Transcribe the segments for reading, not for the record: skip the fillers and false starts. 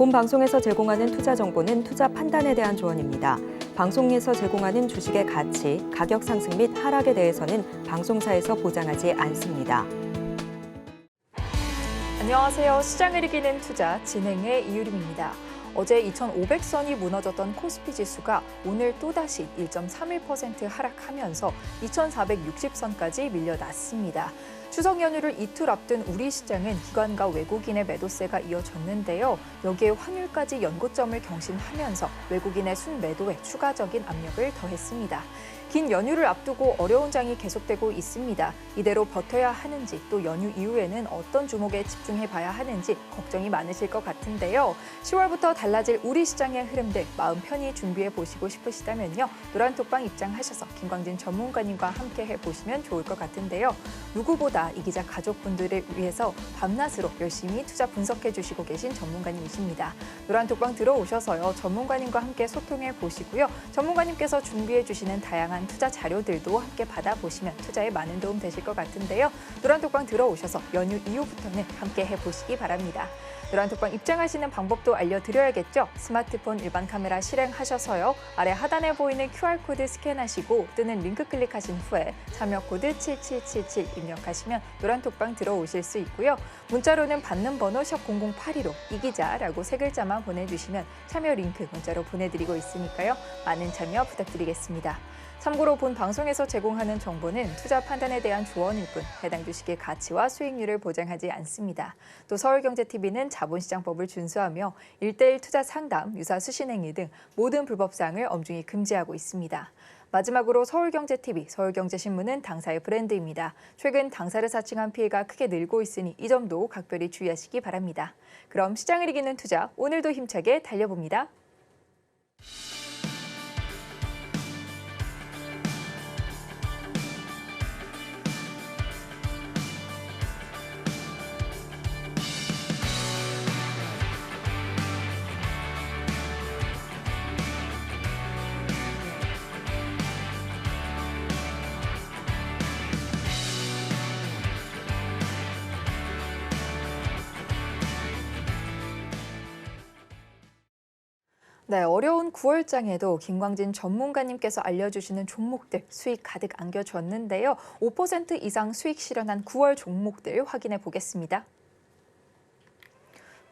본 방송에서 제공하는 투자 정보는 투자 판단에 대한 조언입니다. 방송에서 제공하는 주식의 가치, 가격 상승 및 하락에 대해서는 방송사에서 보장하지 않습니다. 안녕하세요. 시장을 이기는 투자 진행의 이유림입니다. 어제 2,500선이 무너졌던 코스피 지수가 오늘 또다시 1.31% 하락하면서 2,460선까지 밀려났습니다. 추석 연휴를 이틀 앞둔 우리 시장은 기관과 외국인의 매도세가 이어졌는데요. 여기에 환율까지 연고점을 경신하면서 외국인의 순매도에 추가적인 압력을 더했습니다. 긴 연휴를 앞두고 어려운 장이 계속되고 있습니다. 이대로 버텨야 하는지 또 연휴 이후에는 어떤 종목에 집중해봐야 하는지 걱정이 많으실 것 같은데요. 10월부터 달라질 우리 시장의 흐름들 마음 편히 준비해 보시고 싶으시다면요. 노란톡방 입장하셔서 김광진 전문가님과 함께 해보시면 좋을 것 같은데요. 누구보다 이 기자 가족분들을 위해서 밤낮으로 열심히 투자 분석해 주시고 계신 전문가님이십니다. 노란톡방 들어오셔서요. 전문가님과 함께 소통해 보시고요. 전문가님께서 준비해 주시는 다양한 투자 자료들도 함께 받아보시면 투자에 많은 도움 되실 것 같은데요. 노란톡방 들어오셔서 연휴 이후부터는 함께 해보시기 바랍니다. 노란톡방 입장하시는 방법도 알려드려야겠죠. 스마트폰 일반 카메라 실행하셔서요. 아래 하단에 보이는 QR코드 스캔하시고 뜨는 링크 클릭하신 후에 참여 코드 7777 입력하시면 노란톡방 들어오실 수 있고요. 문자로는 받는 번호 샵 0082로 이기자라고 세 글자만 보내주시면 참여 링크 문자로 보내드리고 있으니까요. 많은 참여 부탁드리겠습니다. 참고로 본 방송에서 제공하는 정보는 투자 판단에 대한 조언일 뿐 해당 주식의 가치와 수익률을 보장하지 않습니다. 또 서울경제TV는 자본시장법을 준수하며 1:1 투자 상담, 유사 수신행위 등 모든 불법사항을 엄중히 금지하고 있습니다. 마지막으로 서울경제TV, 서울경제신문은 당사의 브랜드입니다. 최근 당사를 사칭한 피해가 크게 늘고 있으니 이 점도 각별히 주의하시기 바랍니다. 그럼 시장을 이기는 투자, 오늘도 힘차게 달려봅니다. 네, 어려운 9월장에도 김광진 전문가님께서 알려주시는 종목들 수익 가득 안겨줬는데요. 5% 이상 수익 실현한 9월 종목들 확인해 보겠습니다.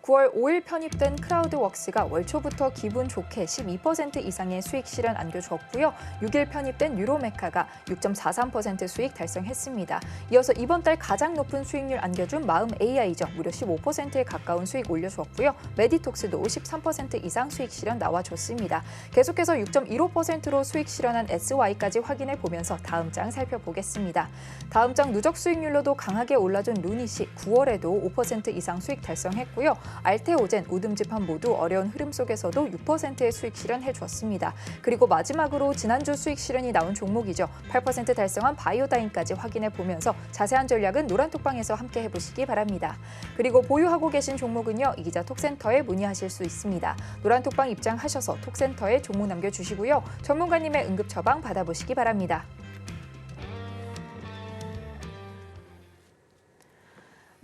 9월 5일 편입된 크라우드웍스가 월 초부터 기분 좋게 12% 이상의 수익 실현 안겨줬고요. 6일 편입된 유로메카가 6.43% 수익 달성했습니다. 이어서 이번 달 가장 높은 수익률 안겨준 마음AI죠. 무려 15%에 가까운 수익 올려줬고요. 메디톡스도 13% 이상 수익 실현 나와줬습니다. 계속해서 6.15%로 수익 실현한 SY까지 확인해 보면서 다음 장 살펴보겠습니다. 다음 장 누적 수익률로도 강하게 올라준 루닛이 9월에도 5% 이상 수익 달성했고요. 알테오젠, 우듬지판 모두 어려운 흐름 속에서도 6%의 수익 실현해 주었습니다. 그리고 마지막으로 지난주 수익 실현이 나온 종목이죠. 8% 달성한 바이오다인까지 확인해 보면서 자세한 전략은 노란톡방에서 함께 해보시기 바랍니다. 그리고 보유하고 계신 종목은요. 이기자 톡센터에 문의하실 수 있습니다. 노란톡방 입장하셔서 톡센터에 종목 남겨주시고요. 전문가님의 응급 처방 받아보시기 바랍니다.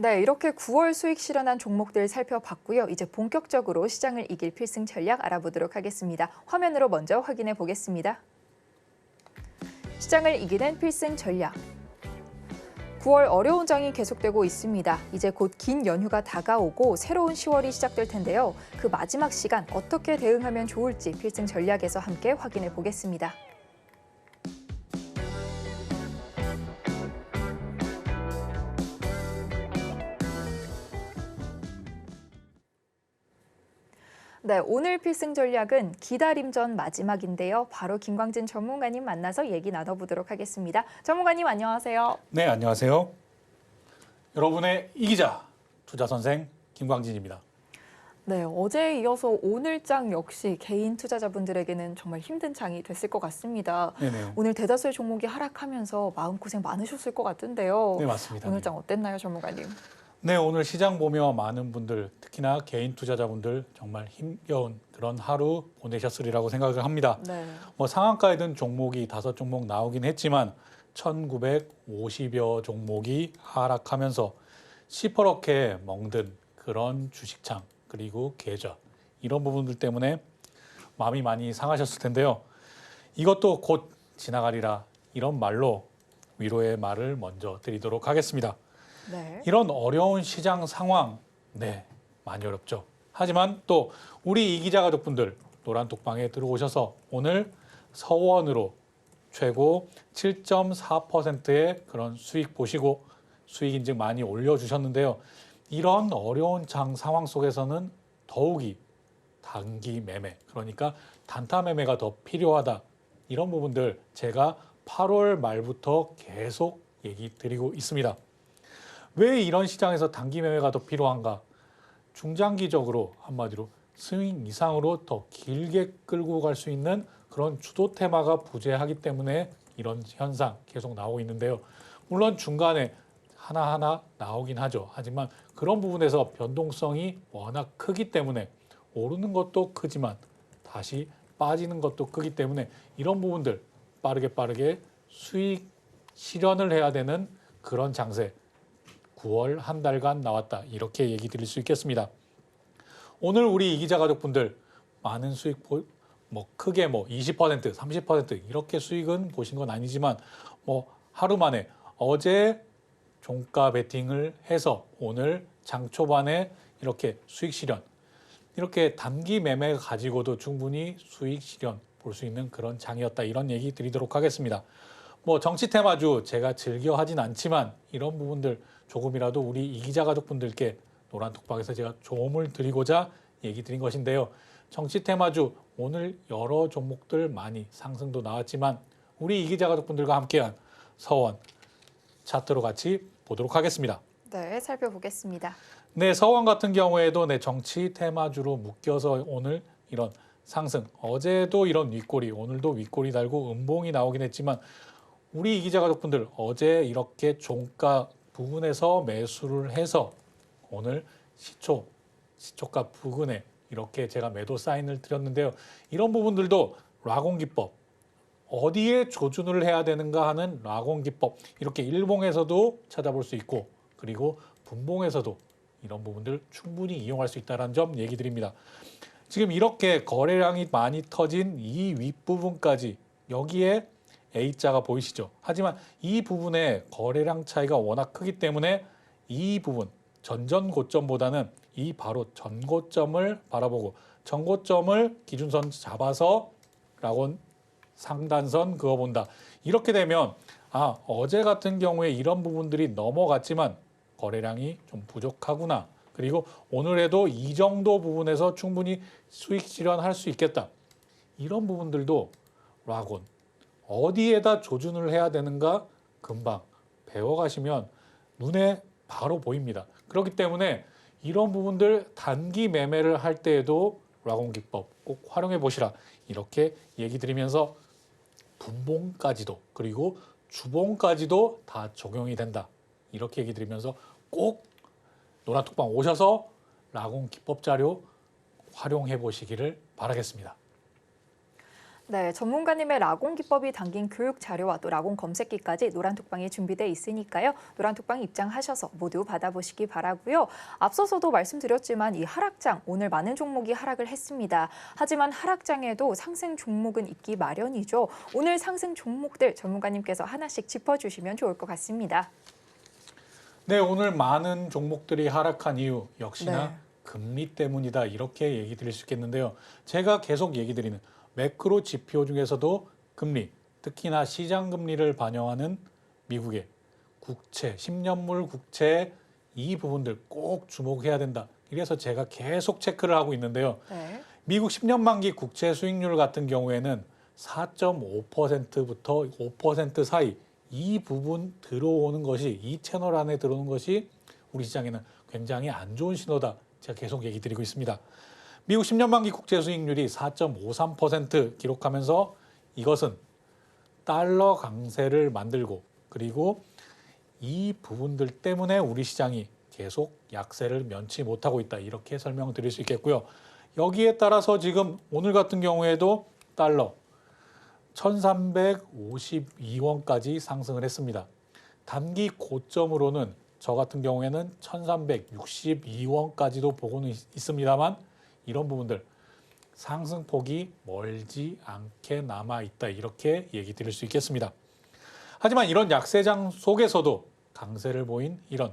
네, 이렇게 9월 수익 실현한 종목들 살펴봤고요. 이제 본격적으로 시장을 이길 필승 전략 알아보도록 하겠습니다. 화면으로 먼저 확인해 보겠습니다. 시장을 이기는 필승 전략. 9월 어려운 장이 계속되고 있습니다. 이제 곧 긴 연휴가 다가오고 새로운 10월이 시작될 텐데요. 그 마지막 시간 어떻게 대응하면 좋을지 필승 전략에서 함께 확인해 보겠습니다. 네, 오늘 필승 전략은 기다림 전 마지막인데요. 바로 김광진 전문가님 만나서 얘기 나눠보도록 하겠습니다. 전문가님 안녕하세요. 네, 안녕하세요. 여러분의 이기자 투자 선생 김광진입니다. 네, 어제에 이어서 오늘 장 역시 개인 투자자분들에게는 정말 힘든 장이 됐을 것 같습니다. 네네. 오늘 대다수의 종목이 하락하면서 마음고생 많으셨을 것 같은데요. 네, 맞습니다. 오늘 장 어땠나요, 전문가님? 네, 오늘 시장 보며 많은 분들, 특히나 개인 투자자분들 정말 힘겨운 그런 하루 보내셨으리라고 생각을 합니다. 네. 상한가에 든 종목이 5종목 나오긴 했지만 1,950여 종목이 하락하면서 시퍼렇게 멍든 그런 주식창 그리고 계좌 이런 부분들 때문에 마음이 많이 상하셨을 텐데요. 이것도 곧 지나가리라 이런 말로 위로의 말을 먼저 드리도록 하겠습니다. 네. 이런 어려운 시장 상황, 네, 많이 어렵죠. 하지만 또 우리 이 기자 가족분들 노란톡방에 들어오셔서 오늘 서원으로 최고 7.4%의 그런 수익 보시고 수익 인증 많이 올려주셨는데요. 이런 어려운 장 상황 속에서는 더욱이 단기 매매, 그러니까 단타 매매가 더 필요하다. 이런 부분들 제가 8월 말부터 계속 얘기 드리고 있습니다. 왜 이런 시장에서 단기 매매가 더 필요한가? 중장기적으로 한마디로 스윙 이상으로 더 길게 끌고 갈 수 있는 그런 주도 테마가 부재하기 때문에 이런 현상 계속 나오고 있는데요. 물론 중간에 하나하나 나오긴 하죠. 하지만 그런 부분에서 변동성이 워낙 크기 때문에 오르는 것도 크지만 다시 빠지는 것도 크기 때문에 이런 부분들 빠르게 수익 실현을 해야 되는 그런 장세 9월 한 달간 나왔다. 이렇게 얘기 드릴 수 있겠습니다. 오늘 우리 이 기자 가족분들 많은 수익 크게 20%, 30% 이렇게 수익은 보신 건 아니지만 하루 만에 어제 종가 베팅을 해서 오늘 장 초반에 이렇게 수익 실현 이렇게 단기 매매 가지고도 충분히 수익 실현 볼 수 있는 그런 장이었다. 이런 얘기 드리도록 하겠습니다. 정치 테마주 제가 즐겨 하진 않지만 이런 부분들 조금이라도 우리 이 기자 가족분들께 노란톡방에서 제가 도움을 드리고자 얘기 드린 것인데요. 정치 테마주 오늘 여러 종목들 많이 상승도 나왔지만 우리 이 기자 가족분들과 함께한 서원 차트로 같이 보도록 하겠습니다. 네, 살펴보겠습니다. 네, 서원 같은 경우에도 정치 테마주로 묶여서 오늘 이런 상승, 어제도 이런 윗꼬리, 오늘도 윗꼬리 달고 음봉이 나오긴 했지만 우리 이 기자 가족분들 어제 이렇게 종가 부근에서 매수를 해서 오늘 시초가 부근에 이렇게 제가 매도 사인을 드렸는데요. 이런 부분들도 라곤 기법, 어디에 조준을 해야 되는가 하는 라곤 기법, 이렇게 일봉에서도 찾아볼 수 있고 그리고 분봉에서도 이런 부분들 충분히 이용할 수 있다는 점 얘기 드립니다. 지금 이렇게 거래량이 많이 터진 이 윗부분까지 여기에 A자가 보이시죠? 하지만 이 부분에 거래량 차이가 워낙 크기 때문에 이 부분 전전 고점보다는 이 바로 전고점을 바라보고 전고점을 기준선 잡아서 라곤 상단선 그어본다. 이렇게 되면 어제 같은 경우에 이런 부분들이 넘어갔지만 거래량이 좀 부족하구나. 그리고 오늘에도 이 정도 부분에서 충분히 수익 실현할 수 있겠다. 이런 부분들도 라곤 어디에다 조준을 해야 되는가 금방 배워가시면 눈에 바로 보입니다. 그렇기 때문에 이런 부분들 단기 매매를 할 때에도 라곤 기법 꼭 활용해 보시라. 이렇게 얘기 드리면서 분봉까지도 그리고 주봉까지도 다 적용이 된다. 이렇게 얘기 드리면서 꼭 노란톡방 오셔서 라곤 기법 자료 활용해 보시기를 바라겠습니다. 네, 전문가님의 라곤 기법이 담긴 교육 자료와 또 라곤 검색기까지 노란톡방에 준비되어 있으니까요. 노란톡방 입장하셔서 모두 받아보시기 바라고요. 앞서서도 말씀드렸지만 이 하락장, 오늘 많은 종목이 하락을 했습니다. 하지만 하락장에도 상승 종목은 있기 마련이죠. 오늘 상승 종목들 전문가님께서 하나씩 짚어주시면 좋을 것 같습니다. 네, 오늘 많은 종목들이 하락한 이유 역시나 네. 금리 때문이다. 이렇게 얘기 드릴 수 있겠는데요. 제가 계속 얘기 드리는 매크로 지표 중에서도 금리, 특히나 시장 금리를 반영하는 미국의 국채, 10년물 국채 이 부분들 꼭 주목해야 된다. 이래서 제가 계속 체크를 하고 있는데요. 네. 미국 10년 만기 국채 수익률 같은 경우에는 4.5%부터 5% 사이 이 부분 들어오는 것이 이 채널 안에 들어오는 것이 우리 시장에는 굉장히 안 좋은 신호다. 제가 계속 얘기 드리고 있습니다. 미국 10년 만기 국채 수익률이 4.53% 기록하면서 이것은 달러 강세를 만들고 그리고 이 부분들 때문에 우리 시장이 계속 약세를 면치 못하고 있다. 이렇게 설명드릴 수 있겠고요. 여기에 따라서 지금 오늘 같은 경우에도 달러 1352원까지 상승을 했습니다. 단기 고점으로는 저 같은 경우에는 1362원까지도 보고는 있습니다만 이런 부분들 상승폭이 멀지 않게 남아있다 이렇게 얘기 드릴 수 있겠습니다. 하지만 이런 약세장 속에서도 강세를 보인 이런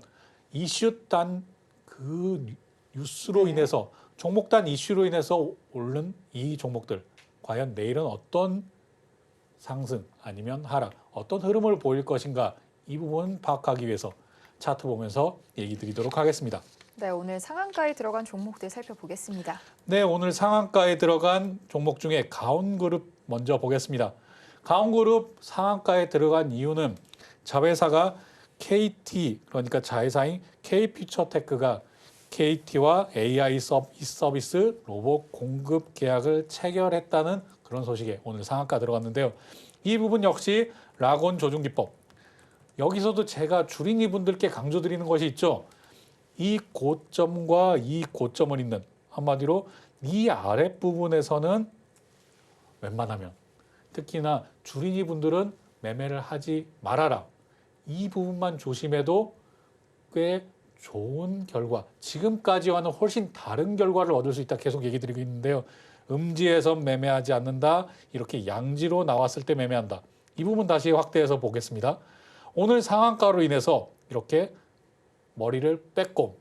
이슈단 그 뉴스로 인해서 종목단 이슈로 인해서 오른 이 종목들 과연 내일은 어떤 상승 아니면 하락 어떤 흐름을 보일 것인가 이 부분 파악하기 위해서 차트 보면서 얘기 드리도록 하겠습니다. 네, 오늘 상한가에 들어간 종목들 살펴보겠습니다. 네, 오늘 상한가에 들어간 종목 중에 가온그룹 먼저 보겠습니다. 가온그룹 상한가에 들어간 이유는 자회사가 KT 그러니까 자회사인 K퓨처테크가 KT와 AI 서비스 로봇 공급 계약을 체결했다는 그런 소식에 오늘 상한가 들어갔는데요. 이 부분 역시 락온 조준기법. 여기서도 제가 주린이 분들께 강조드리는 것이 있죠. 이 고점과 이 고점을 잇는 한마디로 이 아랫부분에서는 웬만하면 특히나 주린이 분들은 매매를 하지 말아라. 이 부분만 조심해도 꽤 좋은 결과, 지금까지와는 훨씬 다른 결과를 얻을 수 있다 계속 얘기 드리고 있는데요. 음지에서 매매하지 않는다. 이렇게 양지로 나왔을 때 매매한다. 이 부분 다시 확대해서 보겠습니다. 오늘 상한가로 인해서 이렇게 머리를 빼꼼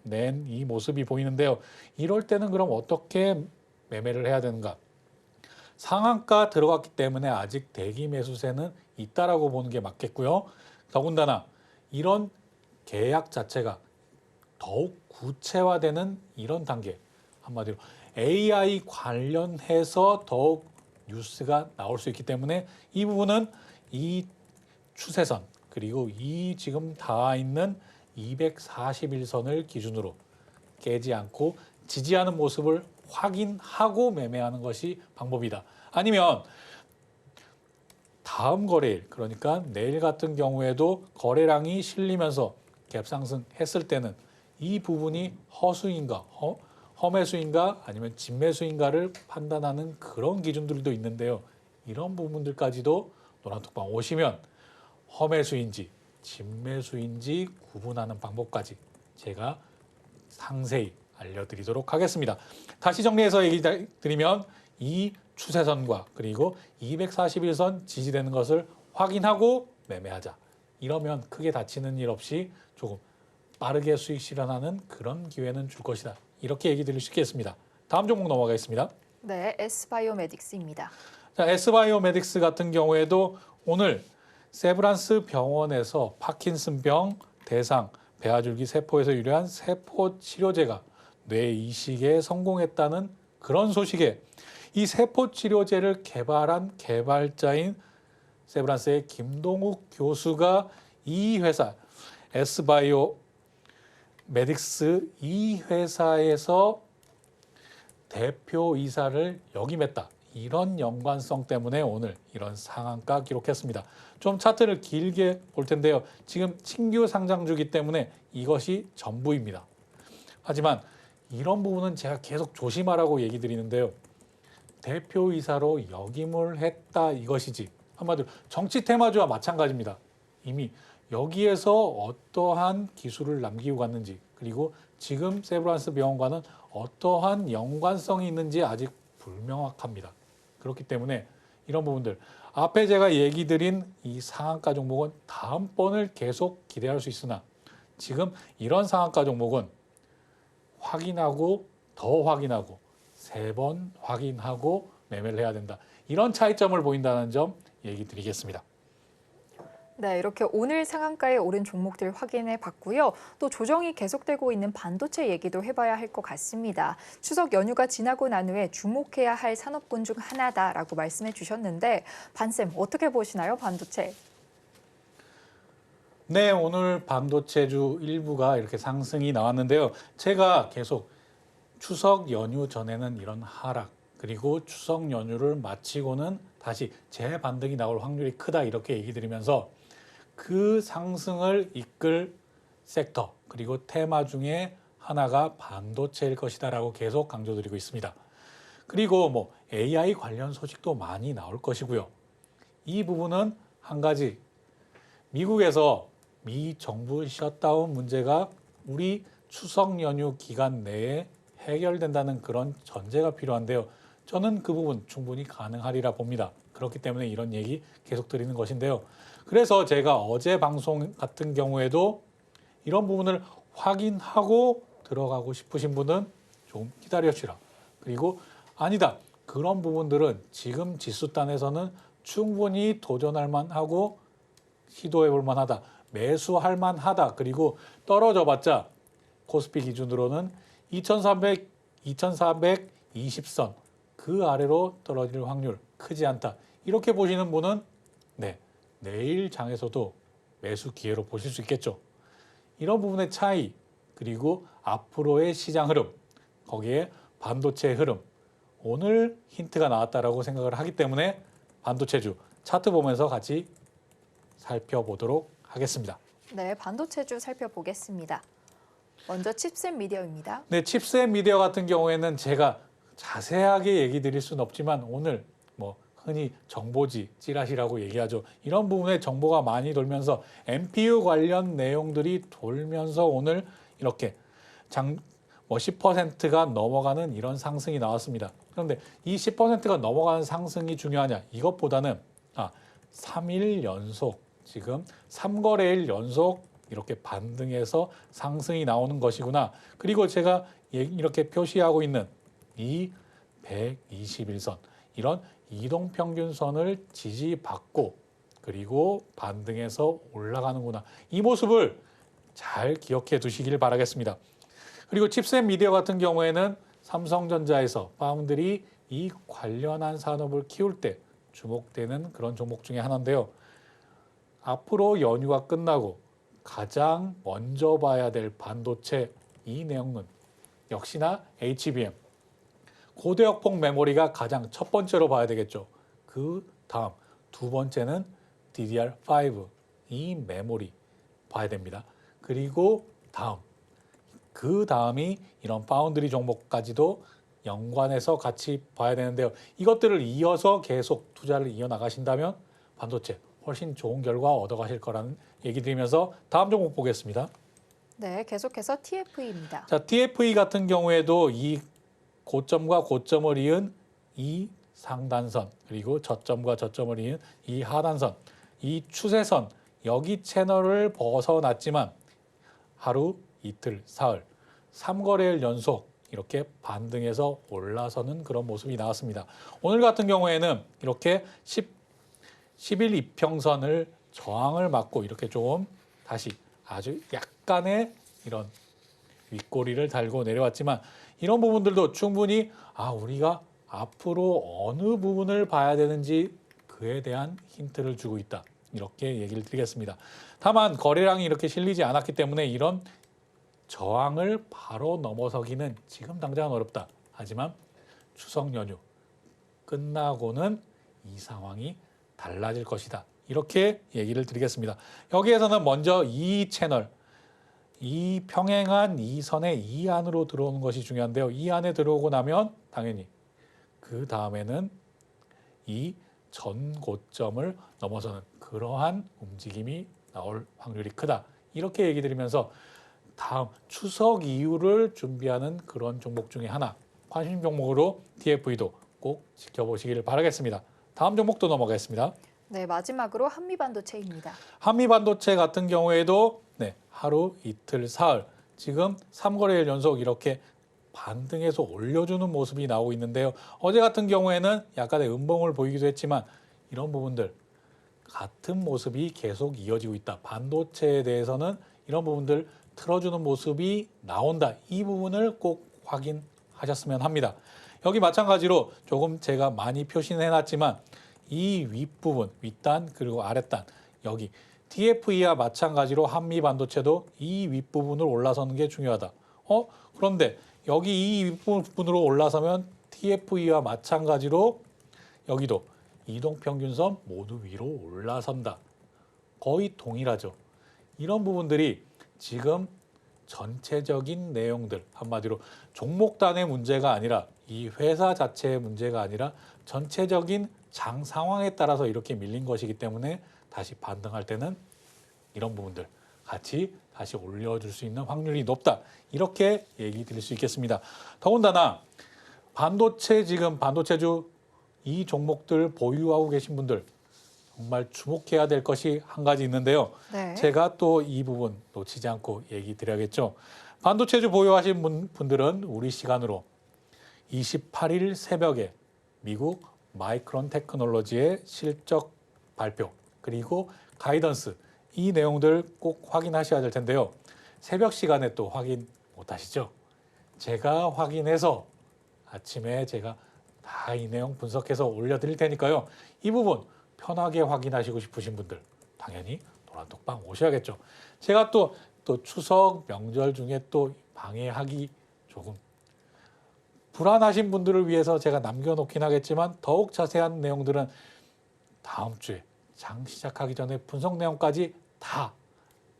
낸 이 모습이 보이는데요. 이럴 때는 그럼 어떻게 매매를 해야 되는가? 상한가 들어갔기 때문에 아직 대기 매수세는 있다라고 보는 게 맞겠고요. 더군다나 이런 계약 자체가 더욱 구체화되는 이런 단계, 한마디로 AI 관련해서 더욱 뉴스가 나올 수 있기 때문에 이 부분은 이 추세선 그리고 이 지금 닿아 있는 241선을 기준으로 깨지 않고 지지하는 모습을 확인하고 매매하는 것이 방법이다. 아니면 다음 거래일, 그러니까 내일 같은 경우에도 거래량이 실리면서 갭상승했을 때는 이 부분이 허수인가, 허매수인가 아니면 진매수인가를 판단하는 그런 기준들도 있는데요. 이런 부분들까지도 노란톡방 오시면 허매수인지 진매수인지 구분하는 방법까지 제가 상세히 알려드리도록 하겠습니다. 다시 정리해서 얘기 드리면 이 추세선과 그리고 241선 지지되는 것을 확인하고 매매하자. 이러면 크게 다치는 일 없이 조금 빠르게 수익 실현하는 그런 기회는 줄 것이다. 이렇게 얘기 드릴 수 있겠습니다. 다음 종목 넘어가겠습니다. 네, S바이오메딕스입니다. 자, S바이오메딕스 같은 경우에도 오늘 세브란스 병원에서 파킨슨병, 대상, 배아줄기 세포에서 유래한 세포 치료제가 뇌 이식에 성공했다는 그런 소식에 이 세포 치료제를 개발한 개발자인 세브란스의 김동욱 교수가 이 회사 S바이오메딕스 이 회사에서 대표이사를 역임했다. 이런 연관성 때문에 오늘 이런 상한가 기록했습니다. 좀 차트를 길게 볼 텐데요. 지금 신규 상장주기 때문에 이것이 전부입니다. 하지만 이런 부분은 제가 계속 조심하라고 얘기 드리는데요. 대표이사로 역임을 했다 이것이지. 한마디로 정치 테마주와 마찬가지입니다. 이미 여기에서 어떠한 기술을 남기고 갔는지 그리고 지금 세브란스 병원과는 어떠한 연관성이 있는지 아직 불명확합니다. 그렇기 때문에 이런 부분들 앞에 제가 얘기 드린 이 상한가 종목은 다음번을 계속 기대할 수 있으나 지금 이런 상한가 종목은 확인하고 더 확인하고 3번 확인하고 매매를 해야 된다. 이런 차이점을 보인다는 점 얘기 드리겠습니다. 네, 이렇게 오늘 상한가에 오른 종목들 확인해 봤고요. 또 조정이 계속되고 있는 반도체 얘기도 해봐야 할 것 같습니다. 추석 연휴가 지나고 난 후에 주목해야 할 산업군 중 하나다라고 말씀해 주셨는데 반쌤 어떻게 보시나요, 반도체? 네, 오늘 반도체주 일부가 이렇게 상승이 나왔는데요. 제가 계속 추석 연휴 전에는 이런 하락 그리고 추석 연휴를 마치고는 다시 재반등이 나올 확률이 크다 이렇게 얘기 드리면서 그 상승을 이끌 섹터 그리고 테마 중에 하나가 반도체일 것이다라고 계속 강조드리고 있습니다. 그리고 뭐 AI 관련 소식도 많이 나올 것이고요. 이 부분은 한 가지 미국에서 미 정부 셧다운 문제가 우리 추석 연휴 기간 내에 해결된다는 그런 전제가 필요한데요. 저는 그 부분 충분히 가능하리라 봅니다. 그렇기 때문에 이런 얘기 계속 드리는 것인데요. 그래서 제가 어제 방송 같은 경우에도 이런 부분을 확인하고 들어가고 싶으신 분은 좀 기다려주라. 그리고 아니다. 그런 부분들은 지금 지수단에서는 충분히 도전할 만하고 시도해 볼 만하다. 매수할 만하다. 그리고 떨어져 봤자 코스피 기준으로는 2420선 그 아래로 떨어질 확률 크지 않다. 이렇게 보시는 분은 내일 장에서도 매수 기회로 보실 수 있겠죠. 이런 부분의 차이 그리고 앞으로의 시장 흐름 거기에 반도체 흐름 오늘 힌트가 나왔다라고 생각을 하기 때문에 반도체주 차트 보면서 같이 살펴보도록 하겠습니다. 네, 반도체주 살펴보겠습니다. 먼저 칩셋 미디어입니다. 네, 칩셋 미디어 같은 경우에는 제가 자세하게 얘기 드릴 수는 없지만 오늘 흔히 정보지, 찌라시라고 얘기하죠. 이런 부분에 정보가 많이 돌면서 NPU 관련 내용들이 돌면서 오늘 이렇게 10%가 넘어가는 이런 상승이 나왔습니다. 그런데 이 10%가 넘어가는 상승이 중요하냐? 이것보다는 3일 연속, 지금 3거래일 연속 이렇게 반등해서 상승이 나오는 것이구나. 그리고 제가 이렇게 표시하고 있는 이 121선, 이런 이동평균선을 지지받고 그리고 반등해서 올라가는구나. 이 모습을 잘 기억해 두시길 바라겠습니다. 그리고 칩셋 미디어 같은 경우에는 삼성전자에서 파운드리 이 관련한 산업을 키울 때 주목되는 그런 종목 중에 하나인데요. 앞으로 연휴가 끝나고 가장 먼저 봐야 될 반도체 이 내용은 역시나 HBM, 고대역폭 메모리가 가장 첫 번째로 봐야 되겠죠. 그 다음 두 번째는 DDR5 이 메모리 봐야 됩니다. 그리고 그 다음이 이런 파운드리 종목까지도 연관해서 같이 봐야 되는데요. 이것들을 이어서 계속 투자를 이어나가신다면 반도체 훨씬 좋은 결과 얻어가실 거라는 얘기 드리면서 다음 종목 보겠습니다. 네, 계속해서 TFE입니다. 자, TFE 같은 경우에도 이 고점과 고점을 이은 이 상단선 그리고 저점과 저점을 이은 이 하단선 이 추세선 여기 채널을 벗어났지만 하루 이틀 사흘 3거래일 연속 이렇게 반등해서 올라서는 그런 모습이 나왔습니다. 오늘 같은 경우에는 이렇게 10일 이평선을 저항을 맞고 이렇게 좀 다시 아주 약간의 이런 윗꼬리를 달고 내려왔지만 이런 부분들도 충분히 우리가 앞으로 어느 부분을 봐야 되는지 그에 대한 힌트를 주고 있다. 이렇게 얘기를 드리겠습니다. 다만 거래량이 이렇게 실리지 않았기 때문에 이런 저항을 바로 넘어서기는 지금 당장은 어렵다. 하지만 추석 연휴 끝나고는 이 상황이 달라질 것이다. 이렇게 얘기를 드리겠습니다. 여기에서는 먼저 이 채널, 이 평행한 이 선의 이 안으로 들어오는 것이 중요한데요. 이 안에 들어오고 나면 당연히 그 다음에는 이 전 고점을 넘어서는 그러한 움직임이 나올 확률이 크다. 이렇게 얘기 드리면서 다음 추석 이후를 준비하는 그런 종목 중에 하나, 관심 종목으로 TFE도 꼭 지켜보시기를 바라겠습니다. 다음 종목도 넘어가겠습니다. 네, 마지막으로 한미반도체입니다. 한미반도체 같은 경우에도 하루, 이틀, 사흘 지금 3거래일 연속 이렇게 반등해서 올려주는 모습이 나오고 있는데요. 어제 같은 경우에는 약간의 음봉을 보이기도 했지만 이런 부분들 같은 모습이 계속 이어지고 있다. 반도체에 대해서는 이런 부분들 틀어주는 모습이 나온다. 이 부분을 꼭 확인하셨으면 합니다. 여기 마찬가지로 조금 제가 많이 표시는 해놨지만 이 윗부분, 윗단 그리고 아랫단 여기 TFE와 마찬가지로 한미반도체도 이 윗부분을 올라서는 게 중요하다. 그런데 여기 이 윗부분으로 올라서면 TFE와 마찬가지로 여기도 이동평균선 모두 위로 올라선다. 거의 동일하죠. 이런 부분들이 지금 전체적인 내용들 한마디로 종목단의 문제가 아니라 이 회사 자체의 문제가 아니라 전체적인 장 상황에 따라서 이렇게 밀린 것이기 때문에 다시 반등할 때는 이런 부분들 같이 다시 올려줄 수 있는 확률이 높다. 이렇게 얘기 드릴 수 있겠습니다. 더군다나 지금 반도체주 이 종목들 보유하고 계신 분들 정말 주목해야 될 것이 한 가지 있는데요. 네. 제가 또 이 부분 놓치지 않고 얘기 드려야겠죠. 반도체주 보유하신 분들은 우리 시간으로 28일 새벽에 미국 마이크론 테크놀로지의 실적 발표 그리고 가이던스 이 내용들 꼭 확인하셔야 될 텐데요. 새벽 시간에 또 확인 못 하시죠? 제가 확인해서 아침에 제가 다 이 내용 분석해서 올려드릴 테니까요. 이 부분 편하게 확인하시고 싶으신 분들 당연히 노란톡방 오셔야겠죠. 제가 또 추석 명절 중에 또 방해하기 조금 불안하신 분들을 위해서 제가 남겨놓긴 하겠지만 더욱 자세한 내용들은 다음 주에 장 시작하기 전에 분석 내용까지 다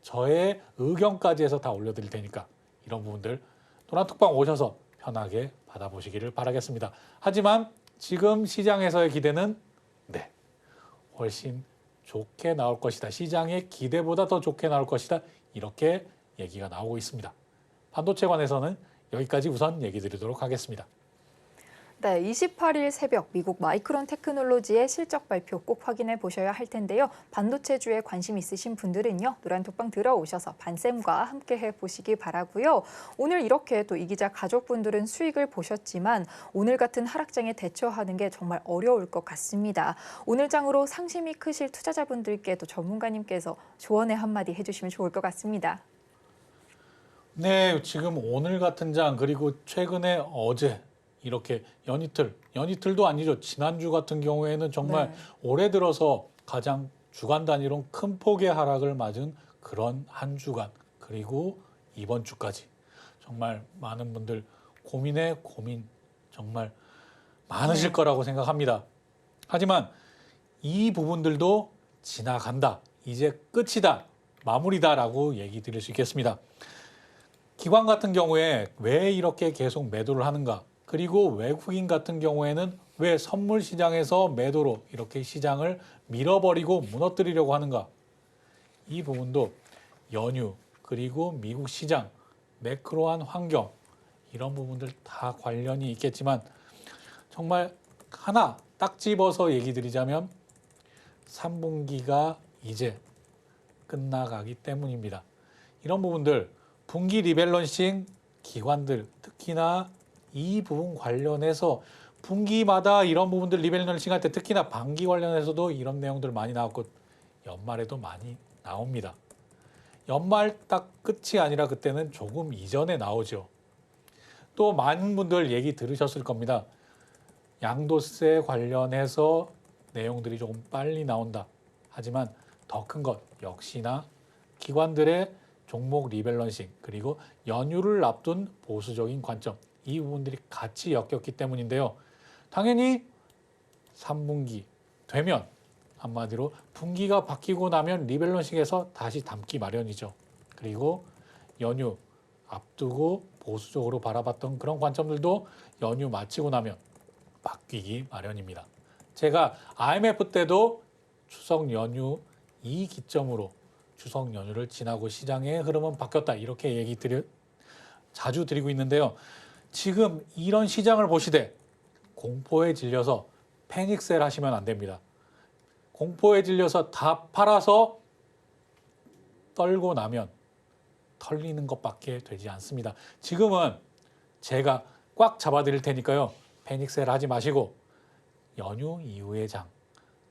저의 의견까지 해서 다 올려드릴 테니까 이런 부분들 노란톡방 오셔서 편하게 받아보시기를 바라겠습니다. 하지만 지금 시장에서의 기대는 훨씬 좋게 나올 것이다. 시장의 기대보다 더 좋게 나올 것이다. 이렇게 얘기가 나오고 있습니다. 반도체 관해서는 여기까지 우선 얘기 드리도록 하겠습니다. 네, 28일 새벽 미국 마이크론 테크놀로지의 실적 발표 꼭 확인해 보셔야 할 텐데요. 반도체주에 관심 있으신 분들은요. 노란톡방 들어오셔서 반쌤과 함께 해보시기 바라고요. 오늘 이렇게 또 이 기자 가족분들은 수익을 보셨지만 오늘 같은 하락장에 대처하는 게 정말 어려울 것 같습니다. 오늘 장으로 상심이 크실 투자자분들께 또 전문가님께서 조언의 한마디 해주시면 좋을 것 같습니다. 네, 지금 오늘 같은 장 그리고 최근에 어제 이렇게 연이틀도 아니죠. 지난주 같은 경우에는 정말 올해 들어서 가장 주간 단위로 큰 폭의 하락을 맞은 그런 한 주간 그리고 이번 주까지 정말 많은 분들 고민에 고민 정말 많으실 거라고 생각합니다. 하지만 이 부분들도 지나간다. 이제 끝이다. 마무리다라고 얘기 드릴 수 있겠습니다. 기관 같은 경우에 왜 이렇게 계속 매도를 하는가? 그리고 외국인 같은 경우에는 왜 선물 시장에서 매도로 이렇게 시장을 밀어버리고 무너뜨리려고 하는가? 이 부분도 연휴 그리고 미국 시장, 매크로한 환경 이런 부분들 다 관련이 있겠지만 정말 하나 딱 집어서 얘기 드리자면 3분기가 이제 끝나가기 때문입니다. 이런 부분들 분기 리밸런싱 기관들 특히나 이 부분 관련해서 분기마다 이런 부분들 리밸런싱 할 때 특히나 반기 관련해서도 이런 내용들 많이 나왔고 연말에도 많이 나옵니다. 연말 딱 끝이 아니라 그때는 조금 이전에 나오죠. 또 많은 분들 얘기 들으셨을 겁니다. 양도세 관련해서 내용들이 조금 빨리 나온다. 하지만 더 큰 것 역시나 기관들의 종목 리밸런싱 그리고 연휴를 앞둔 보수적인 관점 이 부분들이 같이 엮였기 때문인데요. 당연히 3분기 되면 한마디로 분기가 바뀌고 나면 리밸런싱에서 다시 담기 마련이죠. 그리고 연휴 앞두고 보수적으로 바라봤던 그런 관점들도 연휴 마치고 나면 바뀌기 마련입니다. 제가 IMF 때도 추석 연휴 이 기점으로 추석 연휴를 지나고 시장의 흐름은 바뀌었다 이렇게 얘기 자주 드리고 있는데요. 지금 이런 시장을 보시되 공포에 질려서 패닉셀 하시면 안 됩니다. 공포에 질려서 다 팔아서 떨고 나면 털리는 것밖에 되지 않습니다. 지금은 제가 꽉 잡아드릴 테니까요. 패닉셀 하지 마시고 연휴 이후의 장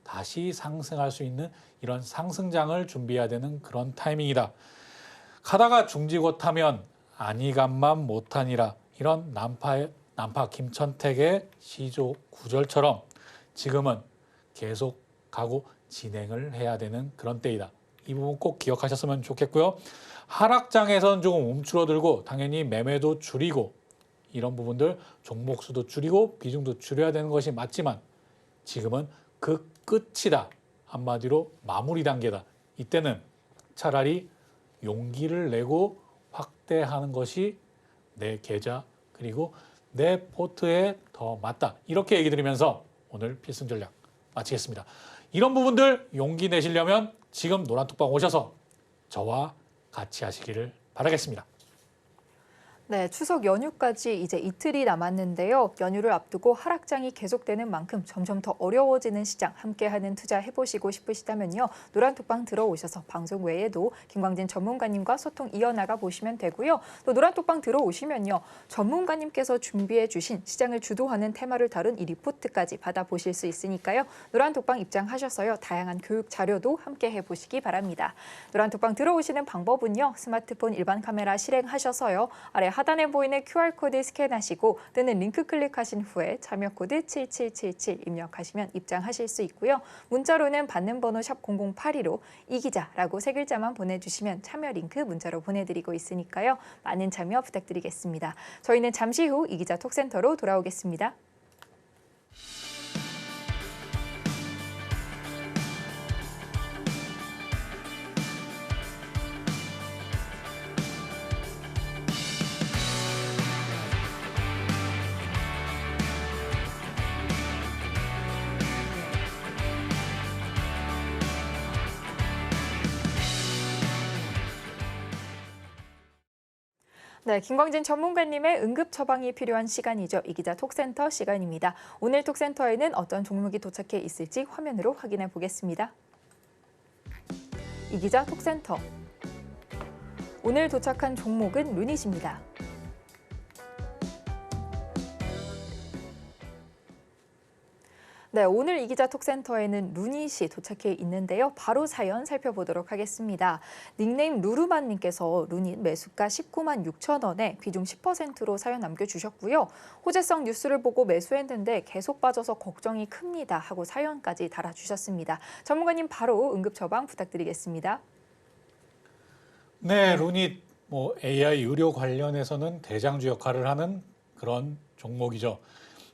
다시 상승할 수 있는 이런 상승장을 준비해야 되는 그런 타이밍이다. 가다가 중지고 타면 아니간만 못하니라 이런 난파 김천택의 시조 구절처럼 지금은 계속 가고 진행을 해야 되는 그런 때이다. 이 부분 꼭 기억하셨으면 좋겠고요. 하락장에서는 조금 움츠러들고 당연히 매매도 줄이고 이런 부분들 종목 수도 줄이고 비중도 줄여야 되는 것이 맞지만 지금은 그 끝이다. 한마디로 마무리 단계다. 이때는 차라리 용기를 내고 확대하는 것이 내 계좌 그리고 내 포트에 더 맞다. 이렇게 얘기 드리면서 오늘 필승 전략 마치겠습니다. 이런 부분들 용기 내시려면 지금 노란톡방 오셔서 저와 같이 하시기를 바라겠습니다. 네, 추석 연휴까지 이제 이틀이 남았는데요. 연휴를 앞두고 하락장이 계속되는 만큼 점점 더 어려워지는 시장 함께하는 투자 해보시고 싶으시다면요. 노란톡방 들어오셔서 방송 외에도 김광진 전문가님과 소통 이어나가 보시면 되고요. 또 노란톡방 들어오시면요. 전문가님께서 준비해 주신 시장을 주도하는 테마를 다룬 이 리포트까지 받아보실 수 있으니까요. 노란톡방 입장하셔서요. 다양한 교육 자료도 함께 해보시기 바랍니다. 노란톡방 들어오시는 방법은요. 스마트폰 일반 카메라 실행하셔서요. 아래 하단에 보이는 QR코드 스캔하시고 또는 링크 클릭하신 후에 참여 코드 7777 입력하시면 입장하실 수 있고요. 문자로는 받는 번호 샵 0082로 이기자라고 세 글자만 보내주시면 참여 링크 문자로 보내드리고 있으니까요. 많은 참여 부탁드리겠습니다. 저희는 잠시 후 이기자 톡센터로 돌아오겠습니다. 네, 김광진 전문가님의 응급 처방이 필요한 시간이죠. 이기자 톡센터 시간입니다. 오늘 톡센터에는 어떤 종목이 도착해 있을지 화면으로 확인해 보겠습니다. 이기자 톡센터. 오늘 도착한 종목은 루닛입니다. 네, 오늘 이기자 톡센터에는 루닛이 도착해 있는데요. 바로 사연 살펴보도록 하겠습니다. 닉네임 루루만님께서 루닛 매수가 19만 6천 원에 비중 10%로 사연 남겨주셨고요. 호재성 뉴스를 보고 매수했는데 계속 빠져서 걱정이 큽니다 하고 사연까지 달아주셨습니다. 전문가님 바로 응급 처방 부탁드리겠습니다. 네, 루닛 AI 의료 관련해서는 대장주 역할을 하는 그런 종목이죠.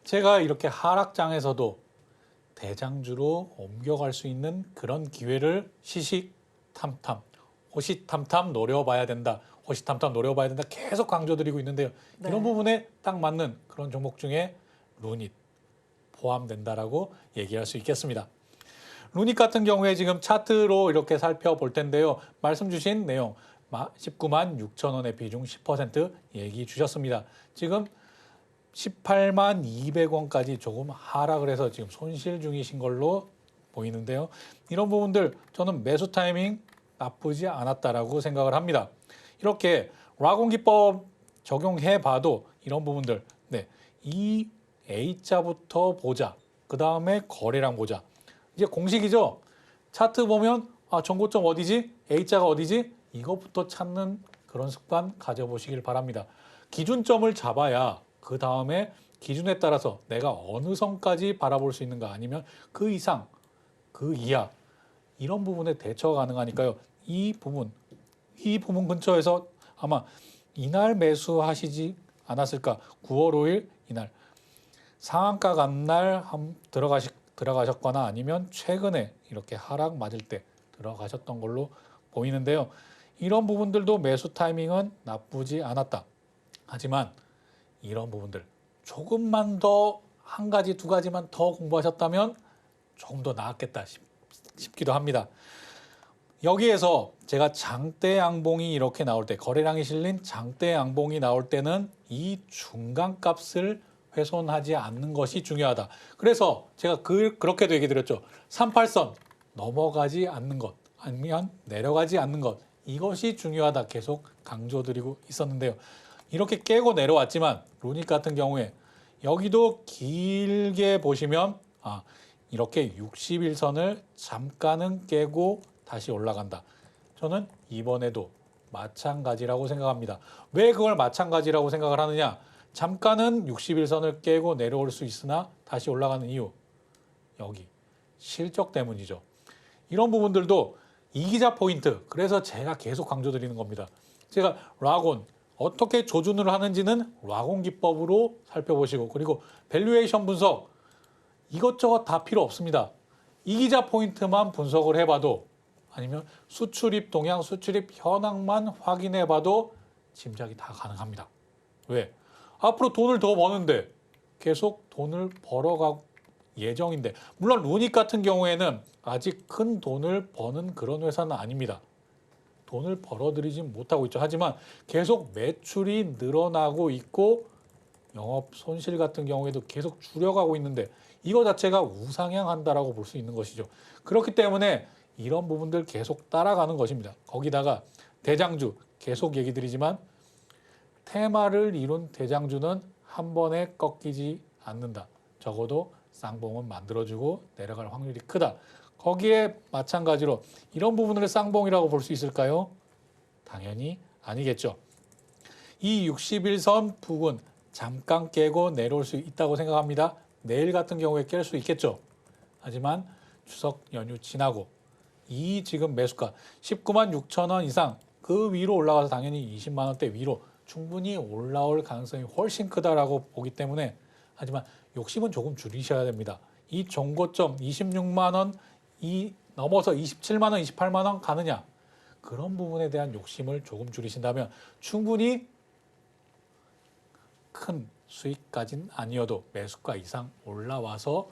제가 이렇게 하락장에서도 대장주로 옮겨갈 수 있는 그런 기회를 시시탐탐, 호시탐탐 노려봐야 된다. 호시탐탐 노려봐야 된다. 계속 강조드리고 있는데요. 네. 이런 부분에 딱 맞는 그런 종목 중에 루닛 포함된다라고 얘기할 수 있겠습니다. 루닛 같은 경우에 지금 차트로 이렇게 살펴볼 텐데요. 말씀 주신 내용 19만 6천 원의 비중 10% 얘기 주셨습니다. 지금 18만 200원까지 조금 하락을 해서 지금 손실 중이신 걸로 보이는데요. 이런 부분들 저는 매수 타이밍 나쁘지 않았다라고 생각을 합니다. 이렇게 라곤 기법 적용해 봐도 이런 부분들, 네, 이 A자부터 보자. 그 다음에 거래량 보자. 이제 공식이죠. 차트 보면 전고점 어디지? A자가 어디지? 이것부터 찾는 그런 습관 가져보시길 바랍니다. 기준점을 잡아야 그 다음에 기준에 따라서 내가 어느 선까지 바라볼 수 있는가 아니면 그 이상, 그 이하 이런 부분에 대처가 가능하니까요. 이 부분 근처에서 아마 이날 매수하시지 않았을까? 9월 5일 이날 상한가 간 날 들어가셨거나 아니면 최근에 이렇게 하락 맞을 때 들어가셨던 걸로 보이는데요. 이런 부분들도 매수 타이밍은 나쁘지 않았다. 하지만 이런 부분들 조금만 더 한 가지 두 가지만 더 공부하셨다면 조금 더 나았겠다 싶기도 합니다. 여기에서 제가 장대 양봉이 이렇게 나올 때 거래량이 실린 장대 양봉이 나올 때는 이 중간값을 훼손하지 않는 것이 중요하다. 그래서 제가 그렇게도 얘기 드렸죠. 38선 넘어가지 않는 것 아니면 내려가지 않는 것 이것이 중요하다 계속 강조드리고 있었는데요. 이렇게 깨고 내려왔지만 루닛 같은 경우에 여기도 길게 보시면 이렇게 60일선을 잠깐은 깨고 다시 올라간다. 저는 이번에도 마찬가지라고 생각합니다. 왜 그걸 마찬가지라고 생각을 하느냐? 잠깐은 60일선을 깨고 내려올 수 있으나 다시 올라가는 이유 여기 실적 때문이죠. 이런 부분들도 이기자 포인트. 그래서 제가 계속 강조드리는 겁니다. 제가 라곤 어떻게 조준을 하는지는 라곤 기법으로 살펴보시고 그리고 밸류에이션 분석 이것저것 다 필요 없습니다. 이기자 포인트만 분석을 해봐도 아니면 수출입 동향, 수출입 현황만 확인해봐도 짐작이 다 가능합니다. 왜? 앞으로 돈을 더 버는데 계속 돈을 벌어갈 예정인데 물론 루닛 같은 경우에는 아직 큰 돈을 버는 그런 회사는 아닙니다. 돈을 벌어들이지 못하고 있죠. 하지만 계속 매출이 늘어나고 있고 영업 손실 같은 경우에도 계속 줄여가고 있는데 이거 자체가 우상향한다라고 볼 수 있는 것이죠. 그렇기 때문에 이런 부분들 계속 따라가는 것입니다. 거기다가 대장주 계속 얘기 드리지만 테마를 이룬 대장주는 한 번에 꺾이지 않는다. 적어도 쌍봉은 만들어주고 내려갈 확률이 크다. 거기에 마찬가지로 이런 부분을 쌍봉이라고 볼 수 있을까요? 당연히 아니겠죠. 이 61선 부근 잠깐 깨고 내려올 수 있다고 생각합니다. 내일 같은 경우에 깰 수 있겠죠. 하지만 추석 연휴 지나고 이 지금 매수가 19만 6천 원 이상 그 위로 올라가서 당연히 20만 원대 위로 충분히 올라올 가능성이 훨씬 크다라고 보기 때문에 하지만 욕심은 조금 줄이셔야 됩니다. 이 종고점 26만 원 이 넘어서 27만 원, 28만 원 가느냐 그런 부분에 대한 욕심을 조금 줄이신다면 충분히 큰 수익까지는 아니어도 매수가 이상 올라와서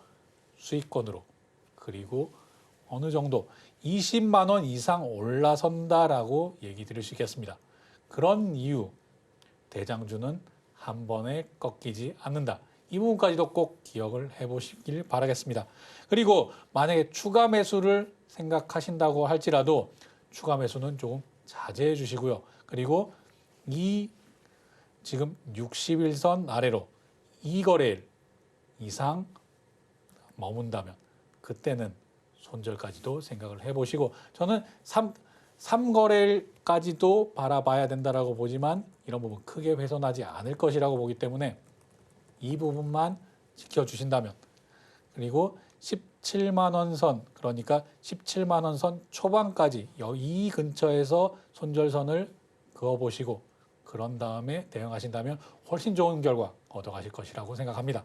수익권으로 그리고 어느 정도 20만 원 이상 올라선다라고 얘기 드릴 수 있겠습니다. 그런 이유 대장주는 한 번에 꺾이지 않는다. 이 부분까지도 꼭 기억을 해보시길 바라겠습니다. 그리고 만약에 추가 매수를 생각하신다고 할지라도 추가 매수는 조금 자제해 주시고요. 그리고 이 지금 60일선 아래로 2거래일 이상 머문다면 그때는 손절까지도 생각을 해보시고 저는 3거래일까지도 바라봐야 된다라고 보지만 이런 부분 크게 훼손하지 않을 것이라고 보기 때문에 이 부분만 지켜주신다면 그리고 17만 원 선 그러니까 17만 원 선 초반까지 이 근처에서 손절선을 그어보시고 그런 다음에 대응하신다면 훨씬 좋은 결과 얻어가실 것이라고 생각합니다.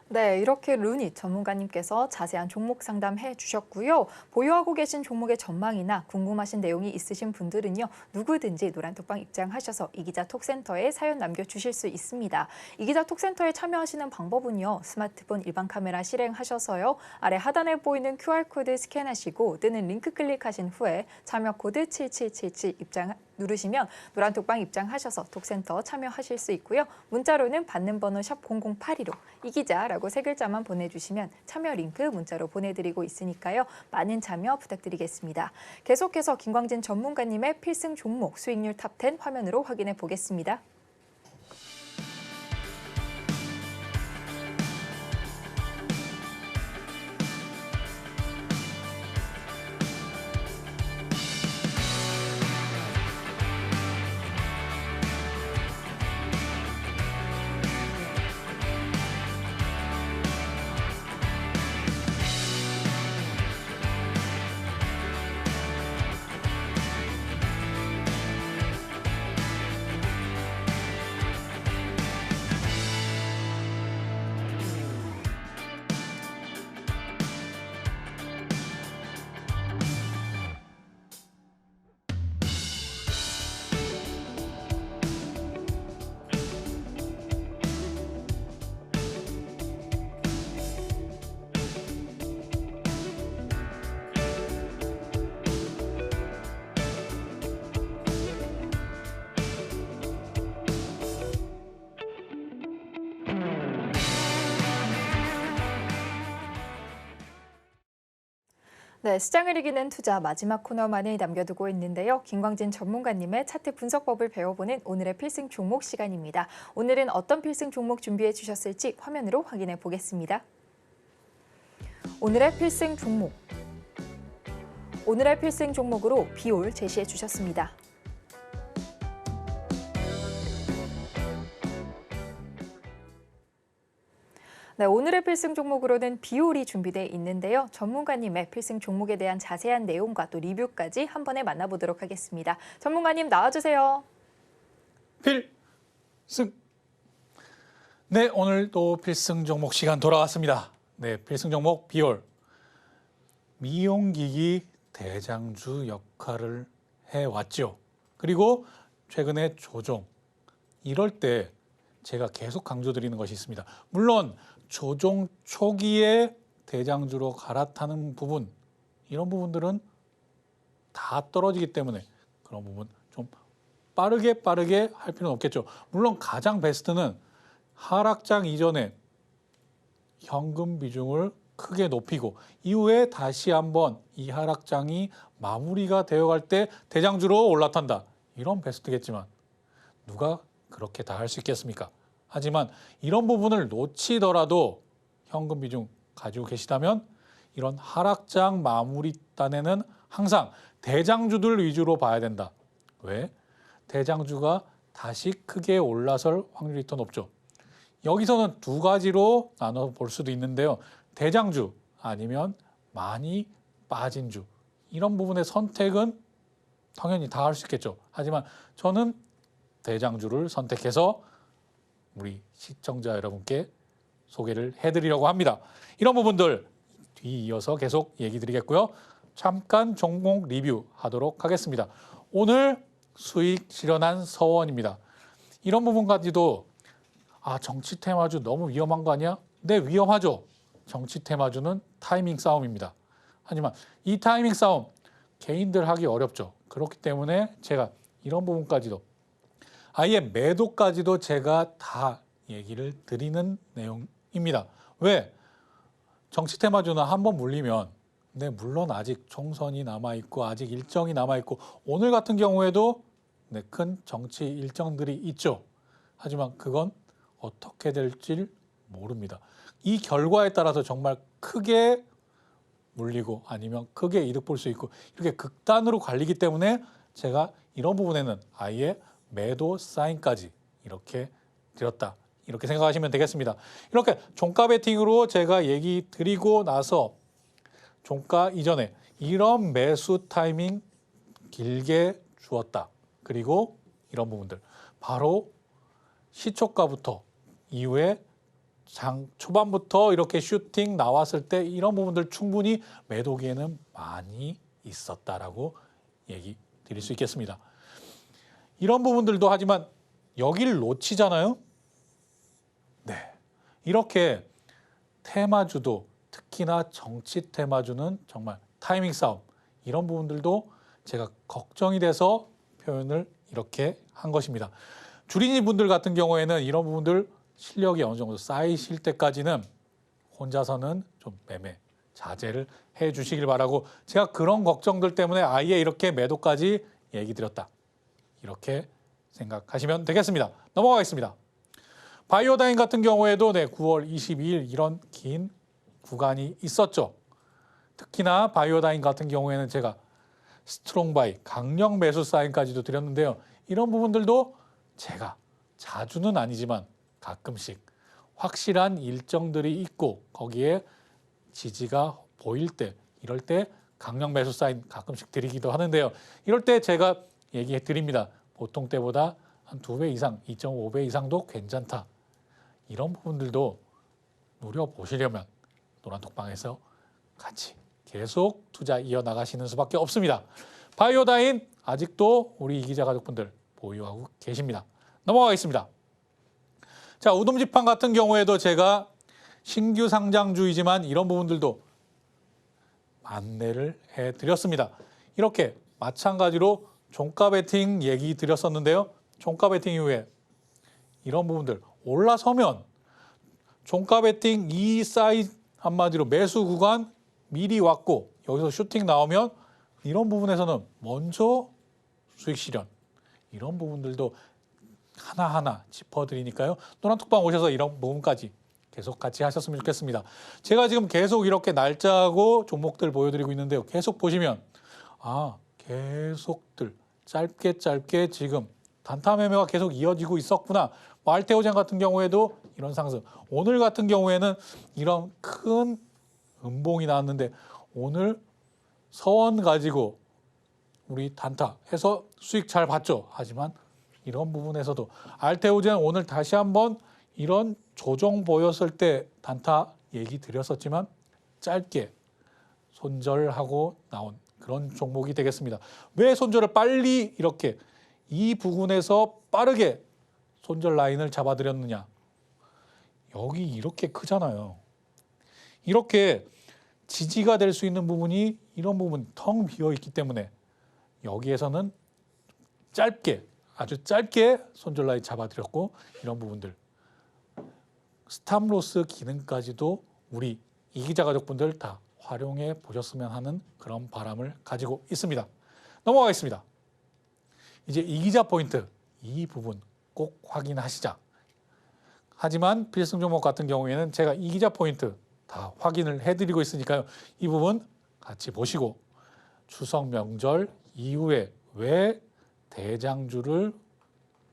네, 이렇게 루닛 전문가님께서 자세한 종목 상담해 주셨고요. 보유하고 계신 종목의 전망이나 궁금하신 내용이 있으신 분들은요. 누구든지 노란톡방 입장하셔서 이기자 톡센터에 사연 남겨주실 수 있습니다. 이기자 톡센터에 참여하시는 방법은요. 스마트폰 일반 카메라 실행하셔서요. 아래 하단에 보이는 QR코드 스캔하시고 뜨는 링크 클릭하신 후에 참여 코드 7777 누르시면 노란톡방 입장하셔서 톡센터 참여하실 수 있고요. 문자로는 받는 번호 샵 0082로 이기자라고 세 글자만 보내주시면 참여 링크 문자로 보내드리고 있으니까요. 많은 참여 부탁드리겠습니다. 계속해서 김광진 전문가님의 필승 종목 수익률 탑10 화면으로 확인해 보겠습니다. 네, 시장을 이기는 투자 마지막 코너만을 남겨두고 있는데요. 김광진 전문가님의 차트 분석법을 배워보는 오늘의 필승 종목 시간입니다. 오늘은 어떤 필승 종목 준비해 주셨을지 화면으로 확인해 보겠습니다. 오늘의 필승 종목으로 비올 제시해 주셨습니다. 네, 오늘의 필승 종목으로는 비올이 준비되어 있는데요. 전문가님의 필승 종목에 대한 자세한 내용과 또 리뷰까지 한 번에 만나보도록 하겠습니다. 전문가님 나와주세요. 필승. 네, 오늘 또 필승 종목 시간 돌아왔습니다. 네, 필승 종목 비올. 미용기기 대장주 역할을 해왔죠. 그리고 최근에 조정. 이럴 때 제가 계속 강조드리는 것이 있습니다. 물론 조정 초기에 대장주로 갈아타는 부분, 이런 부분들은 다 떨어지기 때문에 그런 부분 좀 빠르게 할 필요는 없겠죠. 물론 가장 베스트는 하락장 이전에 현금 비중을 크게 높이고 이후에 다시 한번 이 하락장이 마무리가 되어갈 때 대장주로 올라탄다. 이런 베스트겠지만 누가 그렇게 다 할 수 있겠습니까? 하지만 이런 부분을 놓치더라도 현금 비중 가지고 계시다면 이런 하락장 마무리 단에는 항상 대장주들 위주로 봐야 된다. 왜? 대장주가 다시 크게 올라설 확률이 더 높죠. 여기서는 두 가지로 나눠 볼 수도 있는데요. 대장주 아니면 많이 빠진 주. 이런 부분의 선택은 당연히 다 할 수 있겠죠. 하지만 저는 대장주를 선택해서 우리 시청자 여러분께 소개를 해드리려고 합니다. 이런 부분들 뒤이어서 계속 얘기 드리겠고요. 잠깐 종목 리뷰하도록 하겠습니다. 오늘 수익 실현한 서원입니다. 이런 부분까지도 정치 테마주 너무 위험한 거 아니야? 네, 위험하죠. 정치 테마주는 타이밍 싸움입니다. 하지만 이 타이밍 싸움 개인들 하기 어렵죠. 그렇기 때문에 제가 이런 부분까지도 아예 매도까지도 제가 다 얘기를 드리는 내용입니다. 왜? 정치 테마주는 한번 물리면 물론 아직 총선이 남아있고 아직 일정이 남아있고 오늘 같은 경우에도 큰 정치 일정들이 있죠. 하지만 그건 어떻게 될지 모릅니다. 이 결과에 따라서 정말 크게 물리고 아니면 크게 이득 볼 수 있고 이렇게 극단으로 갈리기 때문에 제가 이런 부분에는 아예 매도 사인까지 이렇게 드렸다. 이렇게 생각하시면 되겠습니다. 이렇게 종가 베팅으로 제가 얘기 드리고 나서 종가 이전에 이런 매수 타이밍 길게 주었다. 그리고 이런 부분들 바로 시초가부터 이후에 장 초반부터 이렇게 슈팅 나왔을 때 이런 부분들 충분히 매도기에는 많이 있었다라고 얘기 드릴 수 있겠습니다. 이런 부분들도 하지만 여기를 놓치잖아요. 네, 이렇게 테마주도 특히나 정치 테마주는 정말 타이밍 싸움 이런 부분들도 제가 걱정이 돼서 표현을 이렇게 한 것입니다. 주린이 분들 같은 경우에는 이런 부분들 실력이 어느 정도 쌓이실 때까지는 혼자서는 좀 매매 자제를 해 주시길 바라고 제가 그런 걱정들 때문에 아예 이렇게 매도까지 얘기 드렸다. 이렇게 생각하시면 되겠습니다. 넘어가겠습니다. 바이오다인 같은 경우에도 9월 22일 이런 긴 구간이 있었죠. 특히나 바이오다인 같은 경우에는 제가 스트롱바이, 강력 매수 사인까지도 드렸는데요. 이런 부분들도 제가 자주는 아니지만 가끔씩 확실한 일정들이 있고 거기에 지지가 보일 때 이럴 때 강력 매수 사인 가끔씩 드리기도 하는데요. 이럴 때 제가 얘기해 드립니다. 보통 때보다 한 2배 이상, 2.5배 이상도 괜찮다. 이런 부분들도 노려보시려면 노란톡방에서 같이 계속 투자 이어나가시는 수밖에 없습니다. 바이오다인 아직도 우리 이기자 가족분들 보유하고 계십니다. 넘어가겠습니다. 자, 우돔지판 같은 경우에도 제가 신규 상장주이지만 이런 부분들도 안내를 해드렸습니다. 이렇게 마찬가지로 종가 베팅 얘기 드렸었는데요. 종가 베팅 이후에 이런 부분들 올라서면 종가 베팅 이 사이즈 한마디로 매수 구간 미리 왔고 여기서 슈팅 나오면 이런 부분에서는 먼저 수익 실현 이런 부분들도 하나하나 짚어드리니까요. 노란톡방 오셔서 이런 부분까지 계속 같이 하셨으면 좋겠습니다. 제가 지금 계속 이렇게 날짜하고 종목들 보여드리고 있는데요. 계속 보시면 계속들 짧게 지금 단타 매매가 계속 이어지고 있었구나. 알테오젠 같은 경우에도 이런 상승. 오늘 같은 경우에는 이런 큰 음봉이 나왔는데 오늘 서원 가지고 우리 단타 해서 수익 잘 봤죠. 하지만 이런 부분에서도 알테오젠 오늘 다시 한번 이런 조정 보였을 때 단타 얘기 드렸었지만 짧게 손절하고 나온 그런 종목이 되겠습니다. 왜 손절을 빨리 이렇게 이 부분에서 빠르게 손절 라인을 잡아드렸느냐. 여기 이렇게 크잖아요. 이렇게 지지가 될 수 있는 부분이 이런 부분 텅 비어 있기 때문에 여기에서는 짧게 아주 짧게 손절 라인 잡아드렸고 이런 부분들 스탑로스 기능까지도 우리 이기자 가족분들 다 활용해 보셨으면 하는 그런 바람을 가지고 있습니다. 넘어가겠습니다. 이제 이기자 포인트 이 부분 꼭 확인하시자. 하지만 필승 종목 같은 경우에는 제가 이기자 포인트 다 확인을 해드리고 있으니까요. 이 부분 같이 보시고 추석 명절 이후에 왜 대장주를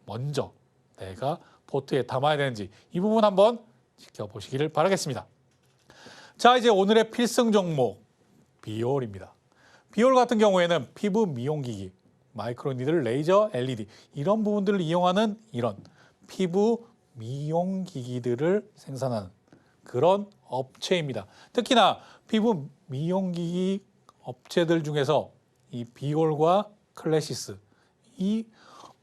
먼저 내가 포트에 담아야 되는지 이 부분 한번 지켜보시기를 바라겠습니다. 자, 이제 오늘의 필승 종목 비올입니다. 비올 같은 경우에는 피부 미용기기, 마이크로니들, 레이저, LED 이런 부분들을 이용하는 이런 피부 미용기기들을 생산하는 그런 업체입니다. 특히나 피부 미용기기 업체들 중에서 이 비올과 클래시스 이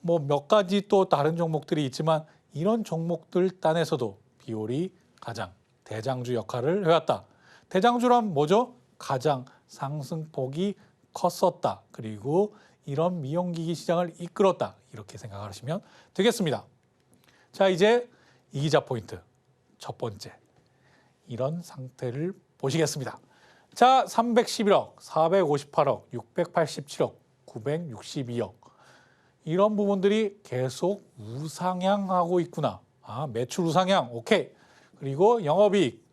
뭐 몇 가지 또 다른 종목들이 있지만 이런 종목들 딴에서도 비올이 가장 대장주 역할을 해왔다. 대장주란 뭐죠? 가장 상승폭이 컸었다. 그리고 이런 미용기기 시장을 이끌었다. 이렇게 생각하시면 되겠습니다. 자, 이제 이기자 포인트 첫 번째 이런 상태를 보시겠습니다. 자, 311억, 458억, 687억, 962억 이런 부분들이 계속 우상향하고 있구나. 아, 매출 우상향, 오케이. 그리고 영업이익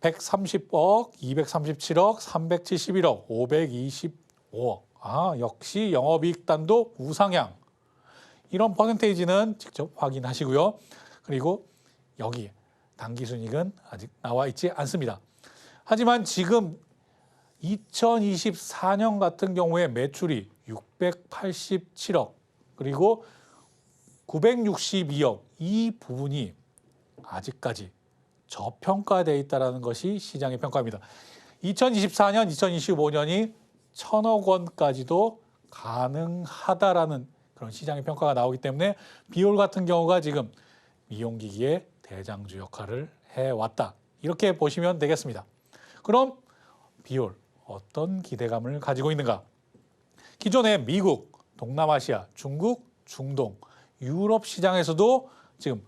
130억, 237억, 371억, 525억. 아, 역시 영업이익단도 우상향. 이런 퍼센테이지는 직접 확인하시고요. 그리고 여기에 당기순이익은 아직 나와 있지 않습니다. 하지만 지금 2024년 같은 경우에 매출이 687억 그리고 962억 이 부분이 아직까지 저평가되어 있다는 것이 시장의 평가입니다. 2024년, 2025년이 1,000억 원까지도 가능하다라는 그런 시장의 평가가 나오기 때문에 비올 같은 경우가 지금 미용기기의 대장주 역할을 해왔다. 이렇게 보시면 되겠습니다. 그럼 비올 어떤 기대감을 가지고 있는가? 기존의 미국, 동남아시아, 중국, 중동, 유럽 시장에서도 지금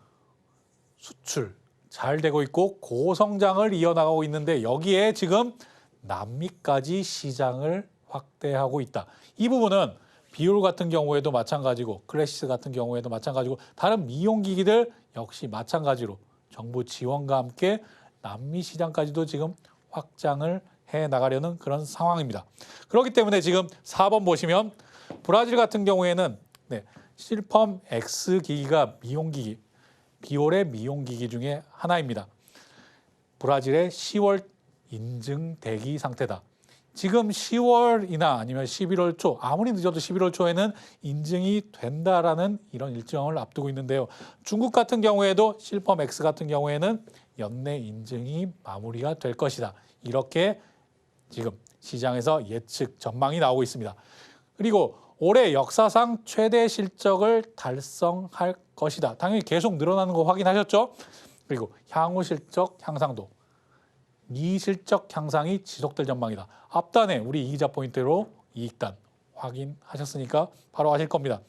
수출 잘 되고 있고 고성장을 이어나가고 있는데 여기에 지금 남미까지 시장을 확대하고 있다. 이 부분은 비올 같은 경우에도 마찬가지고 클래시스 같은 경우에도 마찬가지고 다른 미용기기들 역시 마찬가지로 정부 지원과 함께 남미 시장까지도 지금 확장을 해나가려는 그런 상황입니다. 그렇기 때문에 지금 4번 보시면 브라질 같은 경우에는 실펌 X 기기가 미용기기, 비올의 미용기기 중에 하나입니다. 브라질의 10월 인증 대기 상태다. 지금 10월이나 아니면 11월 초, 아무리 늦어도 11월 초에는 인증이 된다라는 이런 일정을 앞두고 있는데요. 중국 같은 경우에도 실펌 X 같은 경우에는 연내 인증이 마무리가 될 것이다. 이렇게 지금 시장에서 예측 전망이 나오고 있습니다. 그리고 올해 역사상 최대 실적을 달성할 것이다. 당연히 계속 늘어나는 거 확인하셨죠? 그리고 향후 실적 향상도 미실적 향상이 지속될 전망이다. 앞단에 우리 이기자 포인트로 이익단 확인하셨으니까 바로 아실 겁니다.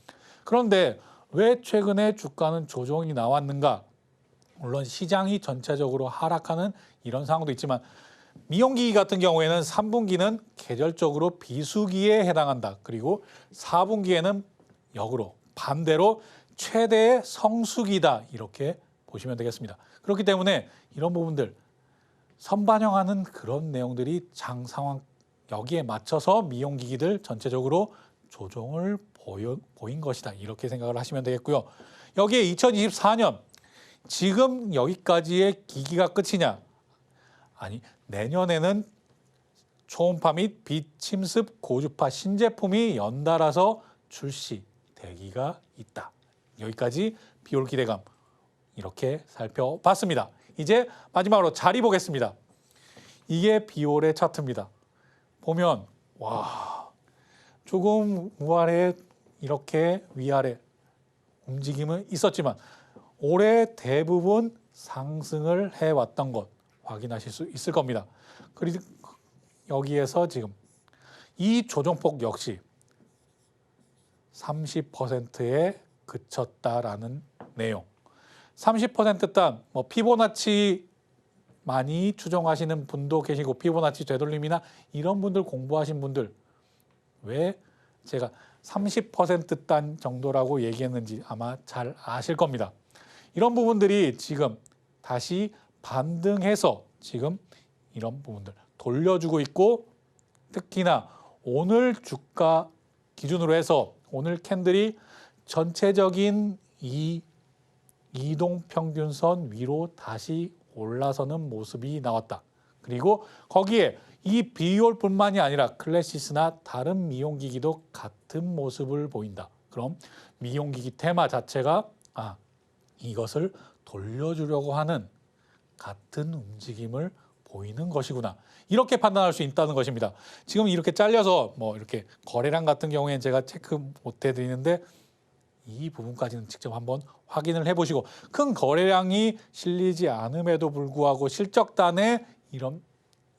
그런데 왜 최근에 주가는 조정이 나왔는가? 물론 시장이 전체적으로 하락하는 이런 상황도 있지만 미용기기 같은 경우에는 3분기는 계절적으로 비수기에 해당한다. 그리고 4분기에는 역으로 반대로 최대의 성수기다. 이렇게 보시면 되겠습니다. 그렇기 때문에 이런 부분들 선반영하는 그런 내용들이 장 상황 여기에 맞춰서 미용기기들 전체적으로 조정을 보인 것이다. 이렇게 생각을 하시면 되겠고요. 여기에 2024년 지금 여기까지의 기기가 끝이냐? 아니 내년에는 초음파 및 비침습 고주파 신제품이 연달아서 출시되기가 있다. 여기까지 비올 기대감 이렇게 살펴봤습니다. 이제 마지막으로 자리 보겠습니다. 이게 비올의 차트입니다. 보면 와 조금 우아래 이렇게 위아래 움직임은 있었지만 올해 대부분 상승을 해왔던 것 확인하실 수 있을 겁니다. 그리고 여기에서 지금 이 조정폭 역시 30%에 그쳤다라는 내용. 30%단 뭐 피보나치 많이 추정하시는 분도 계시고 피보나치 되돌림이나 이런 분들 공부하신 분들 왜 제가 30%단 정도라고 얘기했는지 아마 잘 아실 겁니다. 이런 부분들이 지금 다시 반등해서 지금 이런 부분들 돌려주고 있고 특히나 오늘 주가 기준으로 해서 오늘 캔들이 전체적인 이 이동평균선 위로 다시 올라서는 모습이 나왔다. 그리고 거기에 이 비올뿐만이 아니라 클래시스나 다른 미용기기도 같은 모습을 보인다. 그럼 미용기기 테마 자체가 이것을 돌려주려고 하는 같은 움직임을 보이는 것이구나. 이렇게 판단할 수 있다는 것입니다. 지금 이렇게 잘려서 뭐 이렇게 거래량 같은 경우에는 제가 체크 못 해드리는데 이 부분까지는 직접 한번 확인을 해보시고 큰 거래량이 실리지 않음에도 불구하고 실적단의 이런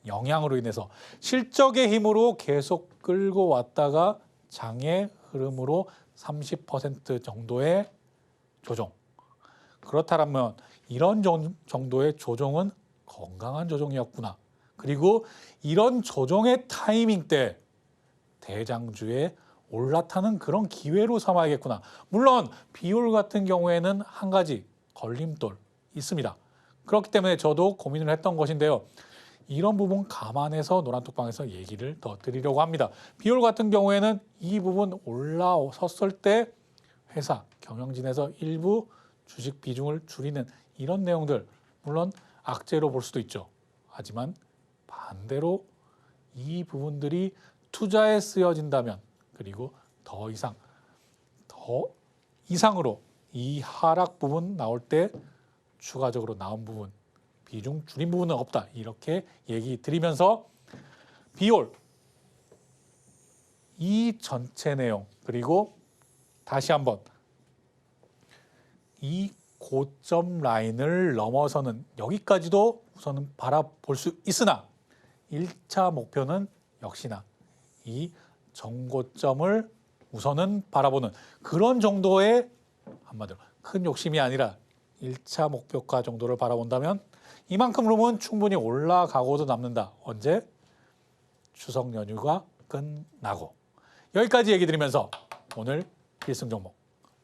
영향으로 인해서 실적의 힘으로 계속 끌고 왔다가 장의 흐름으로 30% 정도의 조정. 그렇다면 이런 정도의 조정은 건강한 조정이었구나. 그리고 이런 조정의 타이밍 때 대장주에 올라타는 그런 기회로 삼아야겠구나. 물론 비올 같은 경우에는 한 가지 걸림돌 있습니다. 그렇기 때문에 저도 고민을 했던 것인데요. 이런 부분 감안해서 노란톡방에서 얘기를 더 드리려고 합니다. 비올 같은 경우에는 이 부분 올라섰을 때 회사 경영진에서 일부 주식 비중을 줄이는 이런 내용들 물론 악재로 볼 수도 있죠. 하지만 반대로 이 부분들이 투자에 쓰여진다면 그리고 더 이상으로 이 하락 부분 나올 때 추가적으로 나온 부분 비중 줄인 부분은 없다. 이렇게 얘기 드리면서 비올 이 전체 내용 그리고 다시 한번 이 고점 라인을 넘어서는 여기까지도 우선은 바라볼 수 있으나 1차 목표는 역시나 이 정고점을 우선은 바라보는 그런 정도의 한마디로 큰 욕심이 아니라 1차 목표가 정도를 바라본다면 이만큼 룸은 충분히 올라가고도 남는다. 언제? 추석 연휴가 끝나고. 여기까지 얘기 드리면서 오늘 필승 종목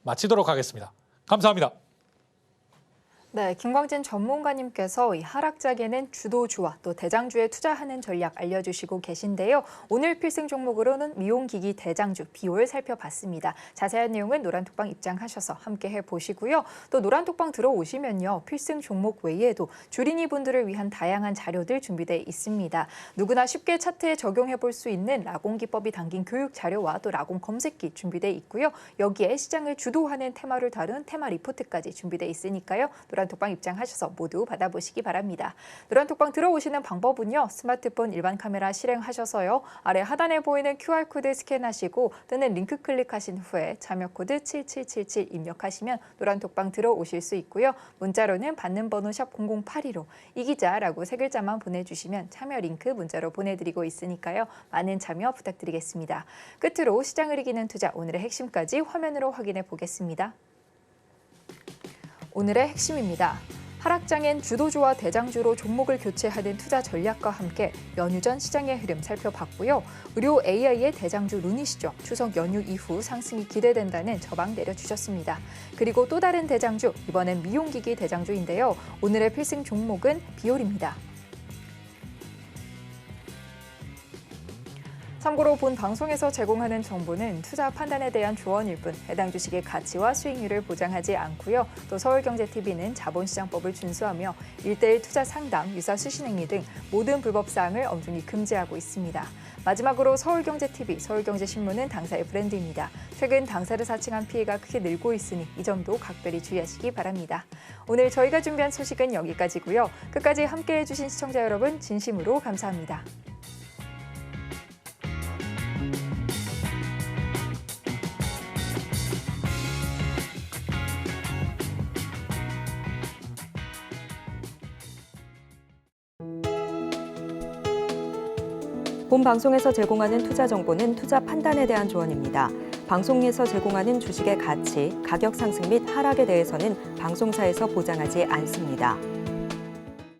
마치도록 하겠습니다. 감사합니다. 네, 김광진 전문가님께서 이 하락장에는 주도주와 또 대장주에 투자하는 전략 알려주시고 계신데요. 오늘 필승 종목으로는 미용기기 대장주 비올 살펴봤습니다. 자세한 내용은 노란톡방 입장하셔서 함께 해보시고요. 또 노란톡방 들어오시면요. 필승 종목 외에도 주린이 분들을 위한 다양한 자료들 준비되어 있습니다. 누구나 쉽게 차트에 적용해볼 수 있는 라공기법이 담긴 교육 자료와 또 라공 검색기 준비되어 있고요. 여기에 시장을 주도하는 테마를 다룬 테마 리포트까지 준비되어 있으니까요. 노란톡방 입장하셔서 모두 받아보시기 바랍니다. 노란톡방 들어오시는 방법은요. 스마트폰 일반 카메라 실행하셔서요. 아래 하단에 보이는 QR코드 스캔하시고 뜨는 링크 클릭하신 후에 참여코드 7777 입력하시면 노란톡방 들어오실 수 있고요. 문자로는 받는 번호 샵 0082로 이기자라고 세 글자만 보내주시면 참여 링크 문자로 보내드리고 있으니까요. 많은 참여 부탁드리겠습니다. 끝으로 시장을 이기는 투자 오늘의 핵심까지 화면으로 확인해 보겠습니다. 오늘의 핵심입니다. 하락장엔 주도주와 대장주로 종목을 교체하는 투자 전략과 함께 연휴 전 시장의 흐름 살펴봤고요. 의료 AI의 대장주 루닛이죠. 추석 연휴 이후 상승이 기대된다는 전망 내려주셨습니다. 그리고 또 다른 대장주, 이번엔 미용기기 대장주인데요. 오늘의 필승 종목은 비올입니다. 참고로 본 방송에서 제공하는 정보는 투자 판단에 대한 조언일 뿐 해당 주식의 가치와 수익률을 보장하지 않고요. 또 서울경제TV는 자본시장법을 준수하며 1:1 투자 상담, 유사 수신행위 등 모든 불법 사항을 엄중히 금지하고 있습니다. 마지막으로 서울경제TV, 서울경제신문은 당사의 브랜드입니다. 최근 당사를 사칭한 피해가 크게 늘고 있으니 이 점도 각별히 주의하시기 바랍니다. 오늘 저희가 준비한 소식은 여기까지고요. 끝까지 함께해 주신 시청자 여러분 진심으로 감사합니다. 본 방송에서 제공하는 투자 정보는 투자 판단에 대한 조언입니다. 방송에서 제공하는 주식의 가치, 가격 상승 및 하락에 대해서는 방송사에서 보장하지 않습니다.